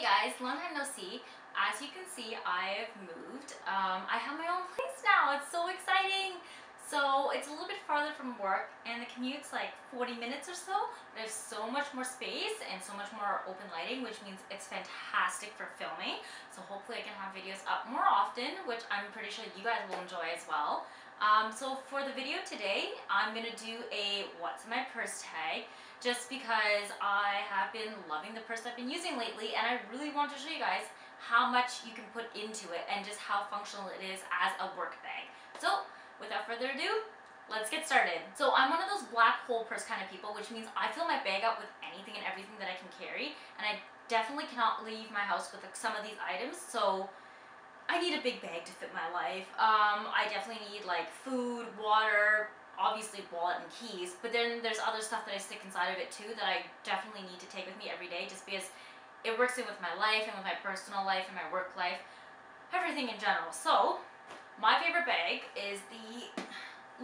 Hey guys, long time no see. As you can see, I've moved. I have my own place now. It's so exciting. So it's a little bit farther from work and the commute's like 40 minutes or so. There's so much more space and so much more open lighting, which means it's fantastic for filming. So hopefully I can have videos up more often, which I'm pretty sure you guys will enjoy as well. So for the video today, I'm going to do a what's in my purse tag. Just because I have been loving the purse I've been using lately, and I really want to show you guys how much you can put into it and just how functional it is as a work bag. So without further ado, let's get started. So I'm one of those black hole purse kind of people, which means I fill my bag up with anything and everything that I can carry, and I definitely cannot leave my house with like some of these items. So I need a big bag to fit my life. I definitely need like food, water, obviously wallet and keys, but then there's other stuff that I stick inside of it too that I definitely need to take with me every day, just because it works in with my life and with my personal life and my work life, everything in general. So my favorite bag is the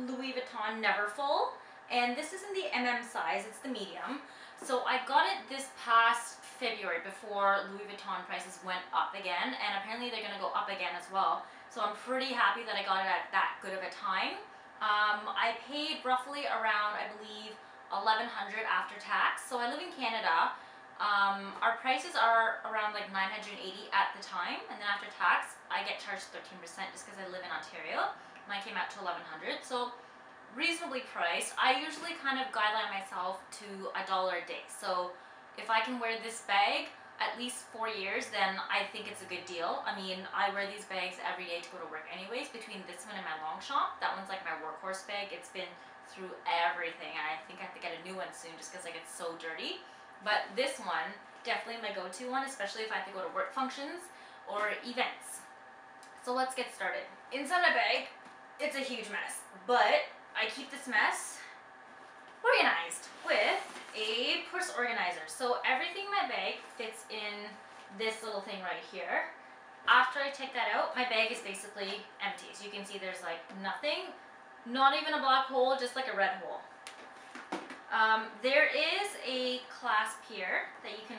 Louis Vuitton Neverfull, and this is in the size. It's the medium. So I got it this past February before Louis Vuitton prices went up again, and apparently they're going to go up again as well. So I'm pretty happy that I got it at that good of a time. I paid roughly around, I believe, $1,100 after tax. So I live in Canada. Our prices are around like $980 at the time, and then after tax I get charged 13% just because I live in Ontario. Mine came out to $1,100, so reasonably priced. I usually kind of guideline myself to $1 a day. So if I can wear this bag at least 4 years, then I think it's a good deal. I mean, I wear these bags every day to go to work anyways, between this one and my Longchamp. That one's like my workhorse bag. It's been through everything, and I think I have to get a new one soon just because like it's so dirty. But this one, definitely my go-to one, especially if I have to go to work functions or events. So let's get started. Inside my bag, it's a huge mess, but I keep this mess organized with a purse organizer. So everything in my bag fits in this little thing right here. After I take that out, my bag is basically empty. So you can see there's like nothing, not even a black hole, just like a red hole. There is a clasp here that you can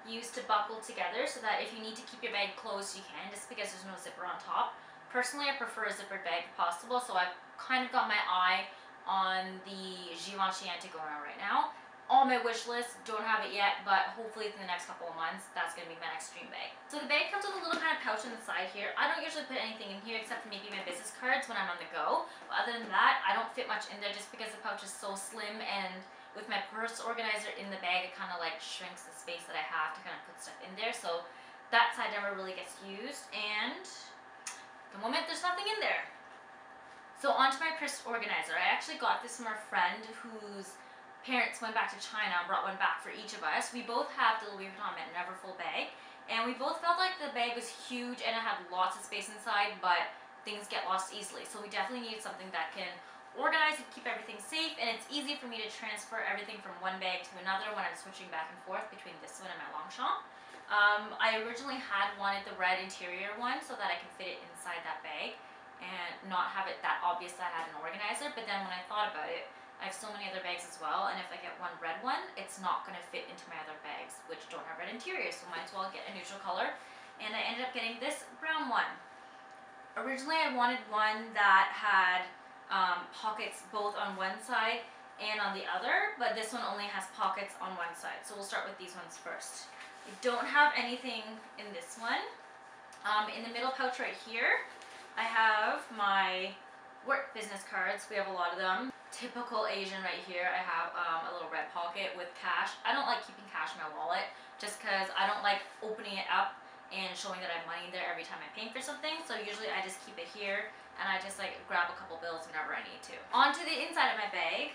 use to buckle together so that if you need to keep your bag closed, you can, just because there's no zipper on top. Personally, I prefer a zippered bag if possible, so I've kind of got my eye on the Givenchy Antigona right now. On my wish list, don't have it yet, but hopefully within the next couple of months, that's going to be my next dream bag. So the bag comes with a little kind of pouch on the side here. I don't usually put anything in here except for maybe my business cards when I'm on the go. But other than that, I don't fit much in there just because the pouch is so slim, and with my purse organizer in the bag, it kind of like shrinks the space that I have to kind of put stuff in there. So that side never really gets used, and at the moment there's nothing in there. So onto my purse organizer. I actually got this from a friend whose parents went back to China and brought one back for each of us. We both have the Louis Vuitton Neverfull bag, and we both felt like the bag was huge and it had lots of space inside, but things get lost easily. So we definitely need something that can organize and keep everything safe, and it's easy for me to transfer everything from one bag to another when I'm switching back and forth between this one and my Longchamp. I originally had wanted the red interior one so that I can fit it inside that bag and not have it that obvious that I had an organizer, but then when I thought about it, I have so many other bags as well, and if I get one red one, it's not going to fit into my other bags, which don't have red interiors, so might as well get a neutral color. And I ended up getting this brown one. Originally I wanted one that had pockets both on one side and on the other, but this one only has pockets on one side, so we'll start with these ones first. I don't have anything in this one. In the middle pouch right here, I have my work business cards. We have a lot of them. Typical Asian right here. I have a little red pocket with cash. I don't like keeping cash in my wallet just because I don't like opening it up and showing that I have money in there every time I'm paying for something. So usually I just keep it here and I just like grab a couple bills whenever I need to. Onto the inside of my bag,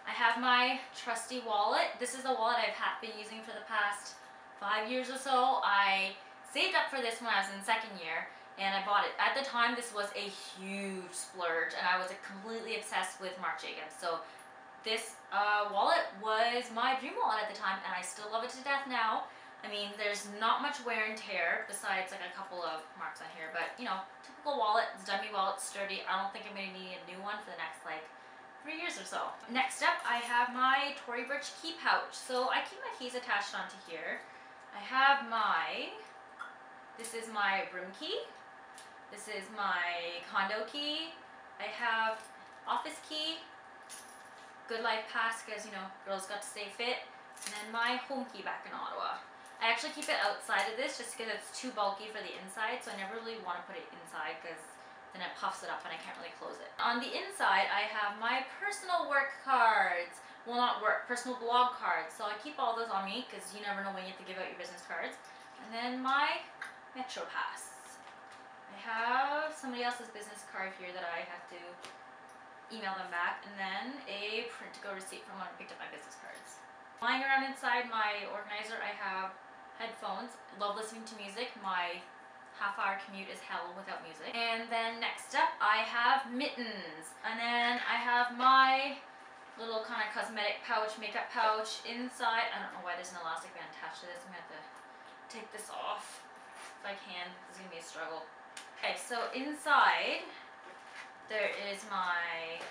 I have my trusty wallet. This is the wallet I've been using for the past 5 years or so. I saved up for this when I was in second year, and I bought it. At the time, this was a huge splurge, and I was completely obsessed with Marc. So this wallet was my dream wallet at the time, and I still love it to death now. I mean, there's not much wear and tear besides like a couple of marks on here, but you know, typical wallet. It's dummy wallet, sturdy. I don't think I'm going to need a new one for the next like 3 years or so. Next up, I have my Tory Burch key pouch. So I keep my keys attached onto here. I have this is my room key. This is my condo key. I have office key, Good Life Pass because, you know, girls got to stay fit. And then my home key back in Ottawa. I actually keep it outside of this just because it's too bulky for the inside, so I never really want to put it inside because then it puffs it up and I can't really close it. On the inside, I have my personal work cards. Well, not work, personal blog cards. So I keep all those on me because you never know when you have to give out your business cards. And then my Metro Pass. I have somebody else's business card here that I have to email them back, and then a print-to-go receipt from when I picked up my business cards. Lying around inside my organizer, I have headphones. Love listening to music. My half-hour commute is hell without music. And then next up, I have Mittens. And then I have my little kind of cosmetic pouch, makeup pouch inside. I don't know why there's an elastic band attached to this. I'm going to have to take this off if I can. This is going to be a struggle. Okay, so inside there is my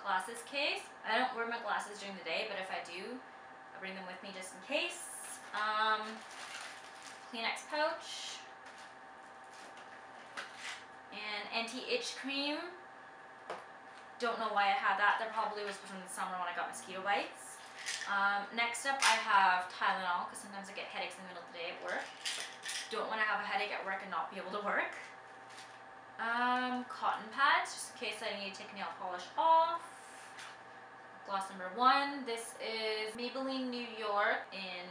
glasses case. I don't wear my glasses during the day, but if I do, I bring them with me just in case. Kleenex pouch. And anti-itch cream. Don't know why I had that. That probably was from the summer when I got mosquito bites. Next up I have Tylenol because sometimes I get headaches in the middle of the day at work. Don't want to have a headache at work and not be able to work. Cotton pads just in case I need to take nail polish off. Gloss number 1. This is Maybelline New York in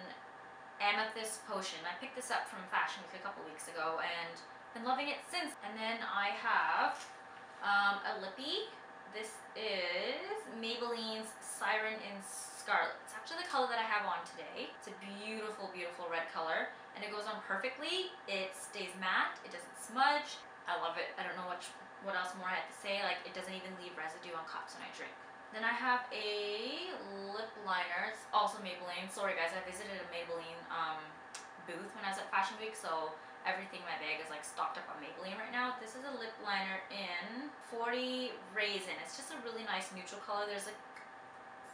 Amethyst Potion. I picked this up from Fashion Week a couple weeks ago and been loving it since. And then I have a lippy. This is Maybelline's Siren in Scarlet. It's actually the color that I have on today. It's a beautiful, beautiful red color and it goes on perfectly. It stays matte. It doesn't smudge. I love it. I don't know what else more I have to say. Like, it doesn't even leave residue on cups when I drink. Then I have a lip liner. It's also Maybelline. Sorry guys, I visited a Maybelline booth when I was at Fashion Week, so everything in my bag is like stocked up on Maybelline right now. This is a lip liner in 40 Raisin. It's just a really nice neutral color. There's like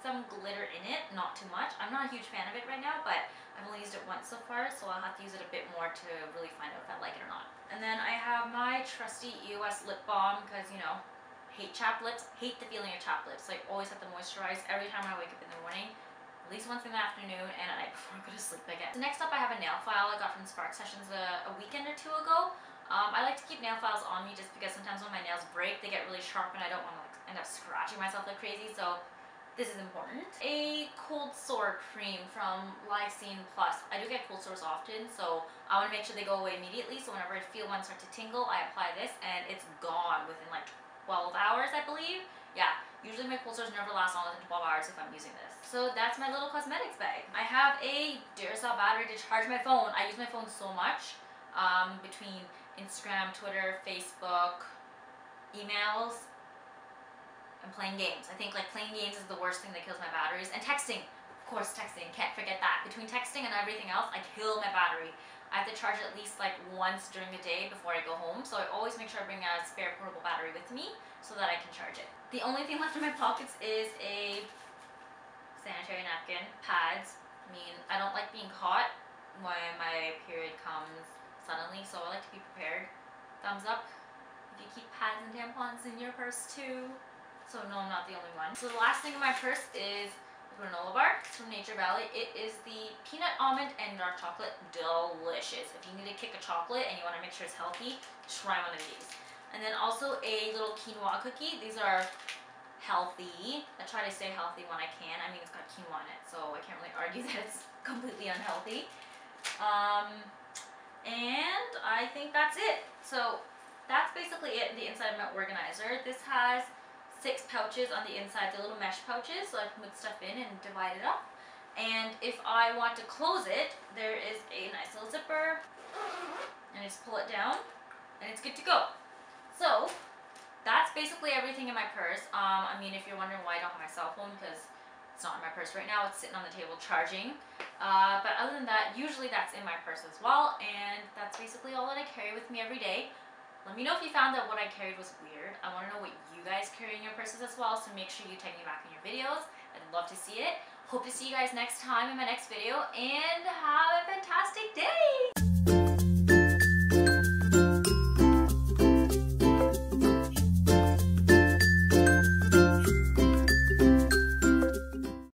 some glitter in it, not too much. I'm not a huge fan of it right now, but I've only used it once so far, so I'll have to use it a bit more to really find out if I like it or not. And then I have my trusty EOS lip balm because, you know, hate chapped lips, hate the feeling of chapped lips. Like, always have to moisturize every time I wake up in the morning, at least once in the afternoon and at night before I go to sleep again. So next up I have a nail file I got from Spark Sessions a weekend or two ago. I like to keep nail files on me just because sometimes when my nails break, they get really sharp and I don't want to like end up scratching myself like crazy, so this is important. A cold sore cream from Lysine Plus. I do get cold sores often, so I want to make sure they go away immediately. So whenever I feel one start to tingle, I apply this and it's gone within like 12 hours, I believe. Yeah, usually my cold sores never last longer than 12 hours if I'm using this. So that's my little cosmetics bag. I have a Duracell battery to charge my phone. I use my phone so much between Instagram, Twitter, Facebook, emails, and playing games. I think like playing games is the worst thing that kills my batteries. And texting, of course, texting, can't forget that. Between texting and everything else, I kill my battery. I have to charge it at least like once during the day before I go home, so I always make sure I bring a spare portable battery with me so that I can charge it. The only thing left in my pockets is a sanitary napkin, pads. I mean, I don't like being caught when my period comes suddenly, so I like to be prepared. Thumbs up if you keep pads and tampons in your purse too. So no, I'm not the only one. So the last thing in my purse is a granola bar. It's from Nature Valley. It is the peanut almond and dark chocolate. Delicious. If you need a kick of chocolate and you want to make sure it's healthy, try one of these. And then also a little quinoa cookie. These are healthy. I try to stay healthy when I can. I mean, it's got quinoa in it, so I can't really argue that it's completely unhealthy. And I think that's it. So that's basically it, the inside of my organizer. This has 6 pouches on the inside, the little mesh pouches, so I can put stuff in and divide it up. And if I want to close it, there is a nice little zipper, and I just pull it down, and it's good to go. So that's basically everything in my purse. I mean, if you're wondering why I don't have my cell phone, because it's not in my purse right now, it's sitting on the table charging. But other than that, usually that's in my purse as well, and that's basically all that I carry with me every day. Let me know if you found that what I carried was weird. I want to know what you guys carry in your purses as well, so make sure you tag me back in your videos. I'd love to see it. Hope to see you guys next time in my next video, and have a fantastic day!